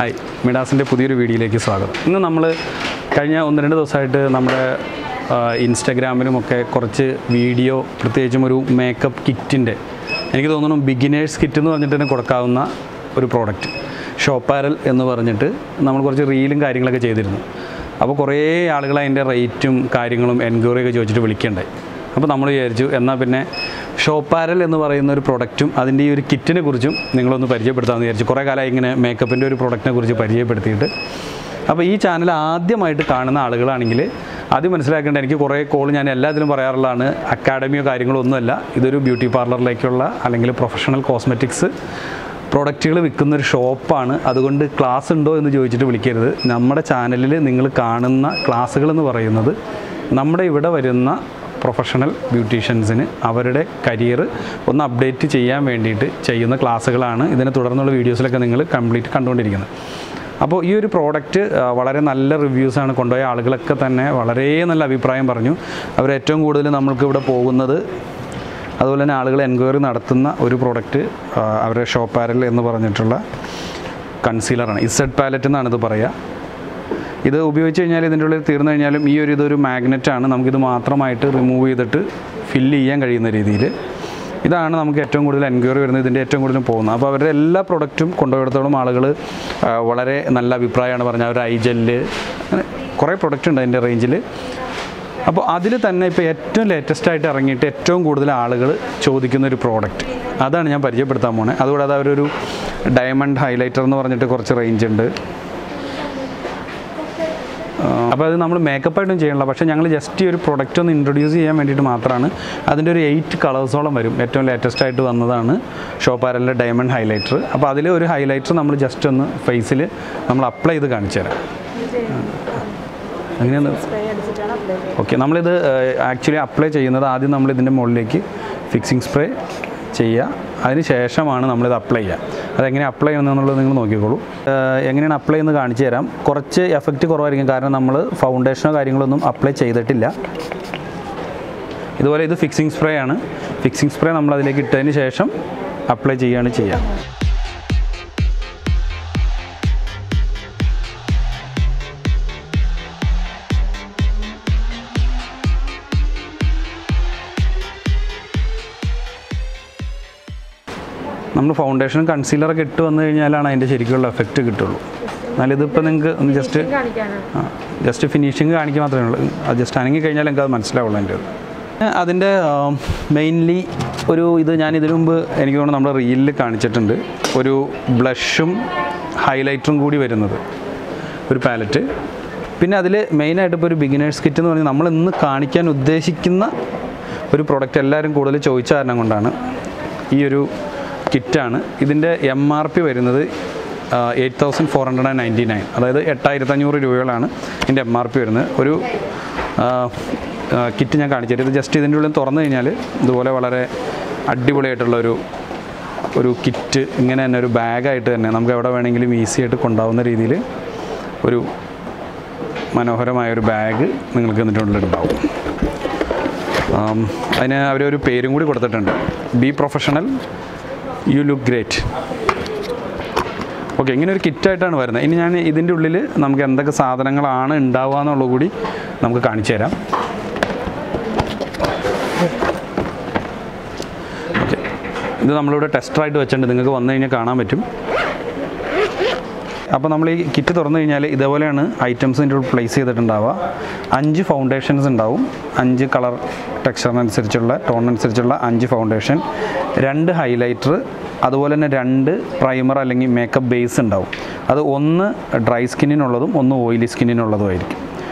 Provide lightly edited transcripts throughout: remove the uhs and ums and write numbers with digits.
Hi, മിഡാസിൻ്റെ പുതിയൊരു വീഡിയോയിലേക്ക് സ്വാഗതം. ഇന്ന് നമ്മൾ കഴിഞ്ഞ 1-2 ദിവസമായിട്ട് നമ്മുടെ ഇൻസ്റ്റഗ്രാമിലുമൊക്കെ കുറച്ച് വീഡിയോ, പ്രത്യേകിച്ചും ഒരു മേക്കപ്പ് കിറ്റിൻ്റെ, എനിക്ക് തോന്നുന്നു ബിഗിനേഴ്സ് കിറ്റ് എന്ന് പറഞ്ഞിട്ട് തന്നെ കൊടുക്കാവുന്ന ഒരു പ്രോഡക്റ്റ്, ഷോപ്പാരൽ എന്ന് പറഞ്ഞിട്ട് നമ്മൾ കുറച്ച് റീലും കാര്യങ്ങളൊക്കെ ചെയ്തിരുന്നു. അപ്പോൾ കുറേ ആളുകൾ അതിൻ്റെ റേറ്റും കാര്യങ്ങളും എൻക്വയറിയൊക്കെ ചോദിച്ചിട്ട് വിളിക്കണ്ടായി. അപ്പോൾ നമ്മൾ വിചാരിച്ചു എന്നാൽ പിന്നെ ഷോപ്പാരൽ എന്ന് പറയുന്ന ഒരു പ്രൊഡക്റ്റും അതിൻ്റെ ഈ ഒരു കിറ്റിനെ കുറിച്ചും നിങ്ങളൊന്ന് പരിചയപ്പെടുത്താമെന്ന് വിചാരിച്ചു. കുറേ കാലമായി ഇങ്ങനെ മേക്കപ്പിൻ്റെ ഒരു പ്രൊഡക്റ്റിനെ കുറിച്ച് പരിചയപ്പെടുത്തിയിട്ട്. അപ്പോൾ ഈ ചാനൽ ആദ്യമായിട്ട് കാണുന്ന ആളുകളാണെങ്കിൽ ആദ്യം മനസ്സിലാക്കേണ്ട, എനിക്ക് കുറേ കോൾ ഞാൻ എല്ലാത്തിലും പറയാറുള്ളതാണ്, അക്കാഡമിയോ കാര്യങ്ങളോ ഒന്നുമല്ല. ഇതൊരു ബ്യൂട്ടി പാർലറിലേക്കുള്ള അല്ലെങ്കിൽ പ്രൊഫഷണൽ കോസ്മെറ്റിക്സ് പ്രോഡക്റ്റുകൾ വിൽക്കുന്നൊരു ഷോപ്പാണ്. അതുകൊണ്ട് ക്ലാസ് ഉണ്ടോ എന്ന് ചോദിച്ചിട്ട് വിളിക്കരുത്. നമ്മുടെ ചാനലിൽ നിങ്ങൾ കാണുന്ന ക്ലാസ്സുകളെന്ന് പറയുന്നത് നമ്മുടെ ഇവിടെ വരുന്ന പ്രൊഫഷണൽ ബ്യൂട്ടീഷ്യൻസിന് അവരുടെ കരിയർ ഒന്ന് അപ്ഡേറ്റ് ചെയ്യാൻ വേണ്ടിയിട്ട് ചെയ്യുന്ന ക്ലാസ്സുകളാണ്. ഇതിനെ തുടർന്നുള്ള വീഡിയോസിലൊക്കെ നിങ്ങൾ കംപ്ലീറ്റ് കണ്ടുകൊണ്ടിരിക്കുന്നത്. അപ്പോൾ ഈ ഒരു പ്രോഡക്റ്റ് വളരെ നല്ല റിവ്യൂസാണ്. കൊണ്ടുപോയ ആളുകളൊക്കെ തന്നെ വളരെ നല്ല അഭിപ്രായം പറഞ്ഞു. അവരേറ്റവും കൂടുതൽ നമ്മൾക്ക് ഇവിടെ പോകുന്നത്, അതുപോലെ തന്നെ ആളുകൾ എൻക്വയറി നടത്തുന്ന ഒരു പ്രോഡക്റ്റ് അവരുടെ ഷോപ്പാരൽ എന്ന് പറഞ്ഞിട്ടുള്ള കൺസീലറാണ്. ഇസഡ് പാലറ്റ് എന്നാണ് ഇത് പറയുക. ഇത് ഉപയോഗിച്ച് കഴിഞ്ഞാൽ ഇതിൻ്റെ ഉള്ളിൽ തീർന്നു കഴിഞ്ഞാലും ഇതൊരു മാഗ്നറ്റാണ്. നമുക്കിത് മാത്രമായിട്ട് റിമൂവ് ചെയ്തിട്ട് ഫില്ല് ചെയ്യാൻ കഴിയുന്ന രീതിയിൽ. ഇതാണ് നമുക്ക് ഏറ്റവും കൂടുതൽ എൻക്വയറി വരുന്നത്, ഇതിൻ്റെ ഏറ്റവും കൂടുതൽ പോകുന്നത്. അപ്പോൾ അവരുടെ എല്ലാ പ്രൊഡക്റ്റും കൊണ്ടുപോയിടത്തോളം ആളുകൾ വളരെ നല്ല അഭിപ്രായമാണ് പറഞ്ഞത്. അവർ ഐ ജെല്ല്, അങ്ങനെ കുറേ പ്രൊഡക്റ്റ് ഉണ്ട് അതിൻ്റെ റേഞ്ചിൽ. അപ്പോൾ അതിൽ തന്നെ ഇപ്പോൾ ഏറ്റവും ലേറ്റസ്റ്റായിട്ട് ഇറങ്ങിയിട്ട് ഏറ്റവും കൂടുതൽ ആളുകൾ ചോദിക്കുന്ന ഒരു പ്രോഡക്റ്റ്, അതാണ് ഞാൻ പരിചയപ്പെടുത്താൻ പോകുന്നത്. അതുകൂടാതെ അവരൊരു ഡയമണ്ട് ഹൈലൈറ്റർ എന്ന് പറഞ്ഞിട്ട് കുറച്ച് റേഞ്ച് ഉണ്ട്. അപ്പോൾ അത് നമ്മൾ മേക്കപ്പായിട്ടും ചെയ്യണില്ല, പക്ഷേ ഞങ്ങൾ ജസ്റ്റ് ഈ ഒരു പ്രൊഡക്റ്റ് ഒന്ന് ഇൻട്രൊഡ്യൂസ് ചെയ്യാൻ വേണ്ടിയിട്ട് മാത്രമാണ്. അതിൻ്റെ ഒരു 8 കളേഴ്സോളം വരും. ഏറ്റവും ലേറ്റസ്റ്റായിട്ട് വന്നതാണ് ഷോപ്പാരലിൻ്റെ ഡയമണ്ട് ഹൈലൈറ്റർ. അപ്പോൾ അതിൽ ഒരു ഹൈലൈറ്റർ നമ്മൾ ജസ്റ്റ് ഒന്ന് ഫേസിൽ നമ്മൾ അപ്ലൈ ചെയ്ത് കാണിച്ചു തരാം. അങ്ങനെയാണ്. ഓക്കെ, നമ്മളിത് ആക്ച്വലി അപ്ലൈ ചെയ്യുന്നത് ആദ്യം നമ്മൾ ഇതിൻ്റെ മുകളിലേക്ക് ഫിക്സിംഗ് സ്പ്രേ ചെയ്യുക. അതിന് ശേഷമാണ് നമ്മളിത് അപ്ലൈ ചെയ്യുക. അതെങ്ങനെ അപ്ലൈ ചെയ്യുന്നതെന്നുള്ളത് നിങ്ങൾ നോക്കിക്കോളൂ. എങ്ങനെയാണ് അപ്ലൈ എന്ന് കാണിച്ചു തരാം. കുറച്ച് എഫക്റ്റ് കുറവായിരിക്കും, കാരണം നമ്മൾ ഫൗണ്ടേഷനോ കാര്യങ്ങളൊന്നും അപ്ലൈ ചെയ്തിട്ടില്ല. ഇതുപോലെ ഇത് ഫിക്സിംഗ് സ്പ്രേ ആണ്. ഫിക്സിംഗ് സ്പ്രേ നമ്മൾ അതിലേക്ക് ഇട്ടതിന് ശേഷം അപ്ലൈ ചെയ്യുകയാണ് ചെയ്യുക. നമ്മൾ ഫൗണ്ടേഷനും കൺസീലറൊക്കെ ഇട്ട് വന്നു കഴിഞ്ഞാലാണ് അതിൻ്റെ ശരിക്കുള്ള എഫക്റ്റ് കിട്ടുള്ളൂ. എന്നാലിതിപ്പോൾ നിങ്ങൾക്ക് ഒന്ന് ജസ്റ്റ് ഫിനിഷിങ് കാണിക്കുക മാത്രമേ ഉള്ളൂ. അത് ജസ്റ്റ് അനങ്ങി കഴിഞ്ഞാൽ എനിക്ക് അത് മനസ്സിലാവുള്ളൂ. അതിൻ്റെ മെയിൻലി ഞാൻ ഇതിനു മുമ്പ് എനിക്ക് തോന്നുന്നു നമ്മുടെ റീലിൽ കാണിച്ചിട്ടുണ്ട്, ഒരു ബ്ലഷും ഹൈലൈറ്ററും കൂടി വരുന്നത് ഒരു പാലറ്റ്. പിന്നെ അതിൽ മെയിനായിട്ട് ഇപ്പോൾ ഒരു ബിഗിനേഴ്സ് കിറ്റ് എന്ന് പറഞ്ഞാൽ നമ്മൾ ഇന്ന് കാണിക്കാൻ ഉദ്ദേശിക്കുന്ന ഒരു പ്രൊഡക്റ്റ് എല്ലാവരും കൂടുതൽ ചോദിച്ച കാരണം കൊണ്ടാണ് ഈ ഒരു കിറ്റാണ്. ഇതിൻ്റെ MRP വരുന്നത് 8499, അതായത് 8500 രൂപകളാണ് ഇതിൻ്റെ MRP വരുന്നത്. ഒരു കിറ്റ് ഞാൻ കാണിച്ചിട്ട്, ഇത് ജസ്റ്റ് ഇതിൻ്റെ ഉള്ളിൽ തുറന്നു കഴിഞ്ഞാൽ ഇതുപോലെ വളരെ അടിപൊളിയായിട്ടുള്ള ഒരു കിറ്റ്, ഇങ്ങനെ തന്നെ ഒരു ബാഗായിട്ട് തന്നെ നമുക്ക് എവിടെ വേണമെങ്കിലും ഈസി ആയിട്ട് കൊണ്ടുപോകുന്ന രീതിയിൽ ഒരു മനോഹരമായൊരു ബാഗ് നിങ്ങൾക്ക് ഇതിൻ്റെ ഉള്ളിലുണ്ടാവും. അതിന് അവരൊരു പേരും കൂടി കൊടുത്തിട്ടുണ്ട്, B professional you look great. Okay, ഇങ്ങനെ ഒരു കിറ്റായിട്ടാണ് വരുന്നത്. ഇനി ഞാൻ ഇതിൻ്റെ ഉള്ളിൽ നമുക്ക് എന്തൊക്കെ സാധനങ്ങളാണ് ഉണ്ടാവുക എന്നുള്ളത് കൂടി നമുക്ക് കാണിച്ചു തരാം. ഓക്കെ, ഇത് നമ്മളിവിടെ ടെസ്റ്ററായിട്ട് വെച്ചിട്ടുണ്ട്, നിങ്ങൾക്ക് വന്നു കഴിഞ്ഞാൽ കാണാൻ പറ്റും. അപ്പോൾ നമ്മൾ ഈ കിറ്റ് തുറന്നു കഴിഞ്ഞാൽ ഇതേപോലെയാണ് ഐറ്റംസിൻ്റെ ഉള്ളിൽ പ്ലേസ് ചെയ്തിട്ടുണ്ടാവുക. 5 ഫൗണ്ടേഷൻസ് ഉണ്ടാവും, 5 കളർ ടെക്സ്ചറിനനുസരിച്ചുള്ള ടോണിനനുസരിച്ചുള്ള 5 ഫൗണ്ടേഷൻ, 2 ഹൈലൈറ്റർ, അതുപോലെ തന്നെ 2 പ്രൈമർ അല്ലെങ്കിൽ മേക്കപ്പ് ബേസ് ഉണ്ടാവും. അത് ഒന്ന് ഡ്രൈ സ്കിന്നിനുള്ളതും ഒന്ന് ഓയിലി സ്കിന്നിനുള്ളതുമായിരിക്കും.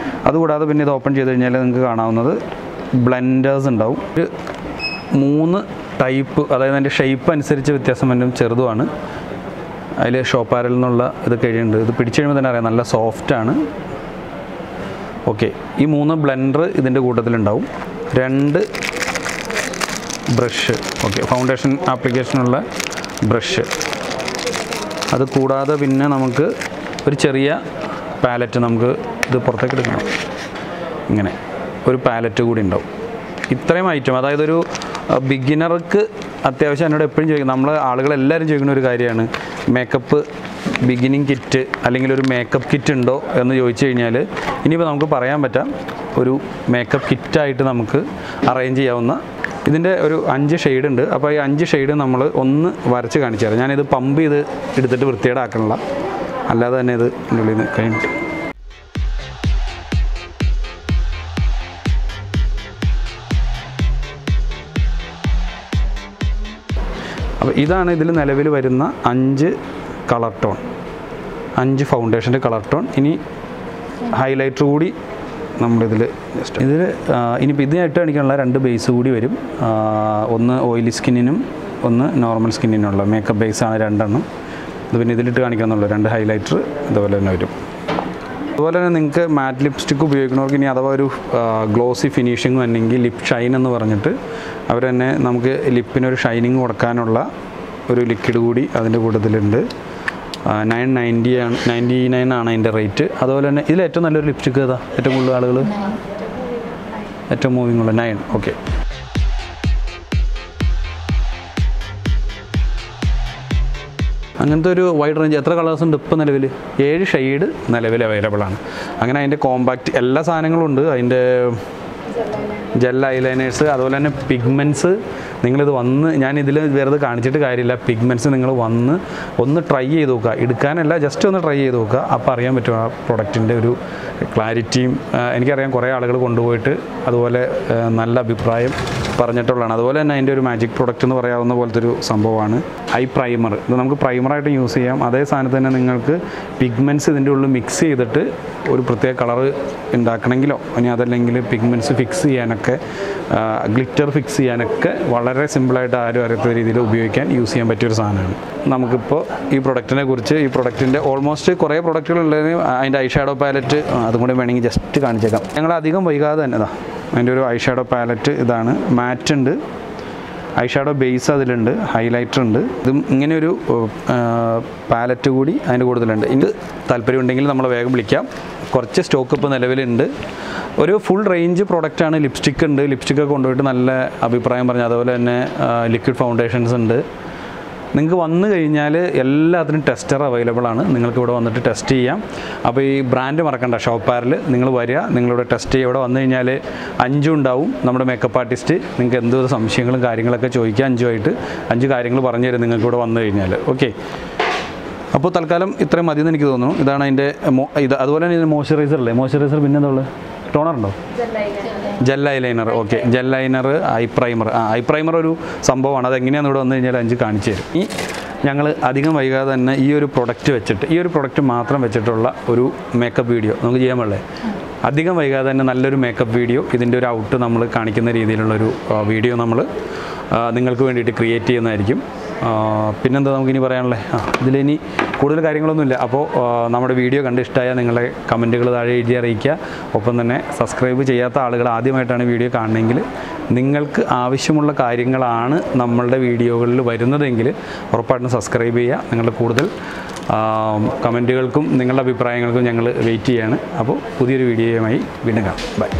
അതുകൂടാതെ പിന്നെ ഇത് ഓപ്പൺ ചെയ്ത് കഴിഞ്ഞാൽ നിങ്ങൾക്ക് കാണാവുന്നത് ബ്ലെൻഡേഴ്സ് ഉണ്ടാവും. ഒരു 3 ടൈപ്പ്, അതായത് അതിൻ്റെ ഷേപ്പ് അനുസരിച്ച് വ്യത്യാസം വരും, ചെറുതുമാണ്. അതിൽ ഷോപ്പാരൽ എന്നുള്ള ഇത് കഴിയുന്നുണ്ട്. ഇത് പിടിച്ചു കഴിയുമ്പോൾ തന്നെ അറിയാം, നല്ല സോഫ്റ്റാണ്. ഓക്കെ, ഈ 3 ബ്ലെൻഡർ ഇതിൻ്റെ കൂട്ടത്തിലുണ്ടാവും. 2 ബ്രഷ്, ഓക്കെ, ഫൗണ്ടേഷൻ ആപ്ലിക്കേഷനുള്ള ബ്രഷ്. അത് കൂടാതെ പിന്നെ നമുക്ക് ഒരു ചെറിയ പാലറ്റ്, നമുക്ക് ഇത് പുറത്തേക്ക് എടുക്കണം, ഇങ്ങനെ ഒരു പാലറ്റ് കൂടി ഉണ്ടാവും. ഇത്രയും ഐറ്റം, അതായത് ഒരു ബിഗിനർക്ക് അത്യാവശ്യം എന്നോട് എപ്പോഴും ചോദിക്കും, നമ്മൾ ആളുകളെല്ലാവരും ചോദിക്കുന്ന ഒരു കാര്യമാണ് മേക്കപ്പ് ബിഗിനിങ് കിറ്റ് അല്ലെങ്കിൽ ഒരു മേക്കപ്പ് കിറ്റ് ഉണ്ടോ എന്ന് ചോദിച്ചു കഴിഞ്ഞാൽ ഇനിയിപ്പോൾ നമുക്ക് പറയാൻ പറ്റാം ഒരു മേക്കപ്പ് കിറ്റായിട്ട് നമുക്ക് അറേഞ്ച് ചെയ്യാവുന്ന ഇതിൻ്റെ ഒരു 5 ഷെയ്ഡ് ഉണ്ട്. അപ്പോൾ ഈ 5 ഷെയ്ഡ് നമ്മൾ ഒന്ന് വരച്ച് കാണിച്ചു തരാം. ഞാനിത് പമ്പ് ചെയ്ത് എടുത്തിട്ട് വൃത്തികേടാക്കണില്ല, അല്ലാതെ തന്നെ ഇത് എൻ്റെ ഉള്ളിൽ നിന്ന് കഴിഞ്ഞിട്ട്. അപ്പോൾ ഇതാണ് ഇതിൽ നിലവിൽ വരുന്ന 5 കളർ ടോൺ, 5 ഫൗണ്ടേഷൻ്റെ കളർ ടോൺ. ഇനി ഹൈലൈറ്റർ കൂടി നമ്മളിതിൽ ജസ്റ്റ് ഇനിയിപ്പോൾ ഇതിനായിട്ട് കാണിക്കാനുള്ള 2 ബേസ് കൂടി വരും. ഒന്ന് ഓയിലി സ്കിന്നിനും ഒന്ന് നോർമൽ സ്കിന്നിനുള്ള മേക്കപ്പ് ബേസാണ് 2 എണ്ണം. ഇത് പിന്നെ ഇതിലിട്ട് കാണിക്കാമെന്നുള്ള 2 ഹൈലൈറ്റർ ഇതുപോലെ തന്നെ വരും. അതുപോലെ തന്നെ നിങ്ങൾക്ക് മാറ്റ് ലിപ്സ്റ്റിക്ക് ഉപയോഗിക്കുന്നവർക്ക് ഇനി അഥവാ ഒരു ഗ്ലോസി ഫിനിഷിങ് അല്ലെങ്കിൽ ലിപ് ഷൈൻ എന്ന് പറഞ്ഞിട്ട് അവർ തന്നെ നമുക്ക് ലിപ്പിനൊരു ഷൈനിങ് കൊടുക്കാനുള്ള ഒരു ലിക്വിഡ് കൂടി അതിൻ്റെ കൂട്ടത്തിലുണ്ട്. 999 ആണ് അതിൻ്റെ റേറ്റ്. അതുപോലെ തന്നെ ഇതിൽ ഏറ്റവും നല്ലൊരു ലിപ്സ്റ്റിക്ക് ഏതാ? ഏറ്റവും കൂടുതൽ ആളുകൾ ഏറ്റവും മൂവിങ് ഉള്ള 9. ഓക്കെ, അങ്ങനത്തെ ഒരു വൈഡ് റേഞ്ച്. എത്ര കളേഴ്സ് ഉണ്ട് ഇപ്പോൾ നിലവിൽ? 7 ഷെയ്ഡ് നിലവിൽ അവൈലബിൾ ആണ്. അങ്ങനെ അതിൻ്റെ കോമ്പാക്റ്റ് എല്ലാ സാധനങ്ങളും ഉണ്ട്. അതിൻ്റെ ജെൽ ഐലൈനേഴ്സ്, അതുപോലെ തന്നെ പിഗ്മെൻറ്റ്സ്. നിങ്ങളിത് വന്ന് ഞാനിതിൽ വെറുതെ കാണിച്ചിട്ട് കാര്യമില്ല. പിഗ്മെൻറ്റ്സ് നിങ്ങൾ വന്ന് ഒന്ന് ട്രൈ ചെയ്ത് നോക്കുക. എടുക്കാനല്ല, ജസ്റ്റ് ഒന്ന് ട്രൈ ചെയ്ത് നോക്കുക. അപ്പോൾ അറിയാൻ പറ്റും ആ പ്രൊഡക്റ്റിൻ്റെ ഒരു ക്ലാരിറ്റിയും. എനിക്കറിയാം കുറേ ആളുകൾ കൊണ്ടുപോയിട്ട് അതുപോലെ നല്ല അഭിപ്രായം പറഞ്ഞിട്ടുള്ളതാണ്. അതുപോലെ തന്നെ അതിൻ്റെ ഒരു മാജിക് പ്രൊഡക്റ്റ് എന്ന് പറയാവുന്ന പോലത്തെ ഒരു സംഭവമാണ് ഐ പ്രൈമർ. ഇത് നമുക്ക് പ്രൈമറായിട്ട് യൂസ് ചെയ്യാം. അതേ സാധനത്ത് തന്നെ നിങ്ങൾക്ക് പിഗ്മെൻറ്റ്സ് ഇതിൻ്റെ ഉള്ളിൽ മിക്സ് ചെയ്തിട്ട് ഒരു പ്രത്യേക കളറ് ഉണ്ടാക്കണമെങ്കിലോ ഇനി അതല്ലെങ്കിൽ പിഗ്മെൻറ്റ്സ് ഫിക്സ് ചെയ്യാനൊക്കെ ഗ്ലിറ്റർ ഫിക്സ് ചെയ്യാനൊക്കെ വളരെ സിമ്പിളായിട്ട് ആരും അറിയാത്ത രീതിയിൽ ഉപയോഗിക്കാൻ യൂസ് ചെയ്യാൻ പറ്റിയൊരു സാധനമാണ്. നമുക്കിപ്പോൾ ഈ പ്രൊഡക്റ്റിനെ കുറിച്ച്, ഈ പ്രൊഡക്റ്റിൻ്റെ ഓൾമോസ്റ്റ് കുറേ പ്രൊഡക്റ്റുകളുള്ളതിന് അതിൻ്റെ ഐ ഷാഡോ പാലറ്റ് അതും കൂടി വേണമെങ്കിൽ ജസ്റ്റ് കാണിച്ചേക്കാം. ഞങ്ങൾ അധികം വൈകാതെ തന്നെ അതിൻ്റെ ഒരു ഐ ഷാഡോ പാലറ്റ് ഇതാണ്. മാറ്റ് ഉണ്ട്, ഐ ഷാഡോ ബേസ് അതിലുണ്ട്, ഹൈലൈറ്റർ ഉണ്ട്. ഇതും ഇങ്ങനെയൊരു പാലറ്റ് കൂടി അതിൻ്റെ കൂടുതലുണ്ട്. ഇനി താല്പര്യമുണ്ടെങ്കിൽ നമ്മൾ വേഗം വിളിക്കാം. കുറച്ച് സ്റ്റോക്ക് ഇപ്പോൾ നിലവിലുണ്ട്. ഒരു ഫുൾ റേഞ്ച് പ്രോഡക്റ്റാണ്. ലിപ്സ്റ്റിക്ക് ഉണ്ട്, ലിപ്സ്റ്റിക്കൊക്കെ കൊണ്ടുപോയിട്ട് നല്ല അഭിപ്രായം പറഞ്ഞു. അതുപോലെ തന്നെ ലിക്വിഡ് ഫൗണ്ടേഷൻസ് ഉണ്ട്. നിങ്ങൾക്ക് വന്നു കഴിഞ്ഞാൽ എല്ലാത്തിനും ടെസ്റ്റർ അവൈലബിൾ ആണ്. നിങ്ങൾക്ക് ഇവിടെ വന്നിട്ട് ടെസ്റ്റ് ചെയ്യാം. അപ്പോൾ ഈ ബ്രാൻഡ് മറക്കണ്ട, ഷോപ്പാറിൽ നിങ്ങൾ വരിക, നിങ്ങളിവിടെ ടെസ്റ്റ് ചെയ്യുക. ഇവിടെ വന്നു കഴിഞ്ഞാൽ 5 ഉണ്ടാവും നമ്മുടെ മേക്കപ്പ് ആർട്ടിസ്റ്റ്. നിങ്ങൾക്ക് എന്ത് സംശയങ്ങളും കാര്യങ്ങളൊക്കെ ചോദിക്കുക. 5 കാര്യങ്ങൾ പറഞ്ഞു തരും നിങ്ങൾക്ക് ഇവിടെ വന്നു കഴിഞ്ഞാൽ. ഓക്കെ, അപ്പോൾ തൽക്കാലം ഇത്രയും മതിയെന്ന് എനിക്ക് തോന്നുന്നു. ഇതാണ് അതിൻ്റെ ഇത്. അതുപോലെ തന്നെ ഇതിന് മോയ്സ്ചറൈസർ അല്ലേ? മോയ്സ്ചറൈസർ പിന്നെ എന്താ ഉള്ളത്? ടോണർ ഉണ്ടോ? Gel eyeliner. Okay, gel liner, I primer. I primer ഒരു സംഭവമാണ്. അതെങ്ങനെയാണെന്ന് ഇവിടെ വന്നു കഴിഞ്ഞാൽ 5 കാണിച്ചു തരും. ഈ ഞങ്ങൾ അധികം വൈകാതെ തന്നെ ഈ ഒരു പ്രൊഡക്റ്റ് വെച്ചിട്ട്, ഈ ഒരു പ്രൊഡക്റ്റ് മാത്രം വെച്ചിട്ടുള്ള ഒരു മേക്കപ്പ് വീഡിയോ നമുക്ക് ചെയ്യാൻ പാടില്ലേ? അധികം വൈകാതെ തന്നെ നല്ലൊരു മേക്കപ്പ് വീഡിയോ, ഇതിൻ്റെ ഒരു ഔട്ട് നമ്മൾ കാണിക്കുന്ന രീതിയിലുള്ളൊരു വീഡിയോ നമ്മൾ നിങ്ങൾക്ക് വേണ്ടിയിട്ട് ക്രിയേറ്റ് ചെയ്യുന്നതായിരിക്കും. പിന്നെന്താ നമുക്കിനി പറയാനുള്ളത്? ഇതിലിനി കൂടുതൽ കാര്യങ്ങളൊന്നുമില്ല. അപ്പോൾ നമ്മുടെ വീഡിയോ കണ്ട് ഇഷ്ടമായാൽ നിങ്ങളുടെ കമൻറ്റുകൾ താഴെ എഴുതി അറിയിക്കുക. ഒപ്പം തന്നെ സബ്സ്ക്രൈബ് ചെയ്യാത്ത ആളുകൾ ആദ്യമായിട്ടാണ് വീഡിയോ കാണണമെങ്കിൽ, നിങ്ങൾക്ക് ആവശ്യമുള്ള കാര്യങ്ങളാണ് നമ്മളുടെ വീഡിയോകളിൽ വരുന്നതെങ്കിൽ ഉറപ്പായിട്ടും സബ്സ്ക്രൈബ് ചെയ്യുക. നിങ്ങളുടെ കൂടുതൽ കമൻറ്റുകൾക്കും നിങ്ങളുടെ അഭിപ്രായങ്ങൾക്കും ഞങ്ങൾ വെയിറ്റ് ചെയ്യാണ്. അപ്പോൾ പുതിയൊരു വീഡിയോയുമായി വീണ്ടും കാണാം. ബൈ.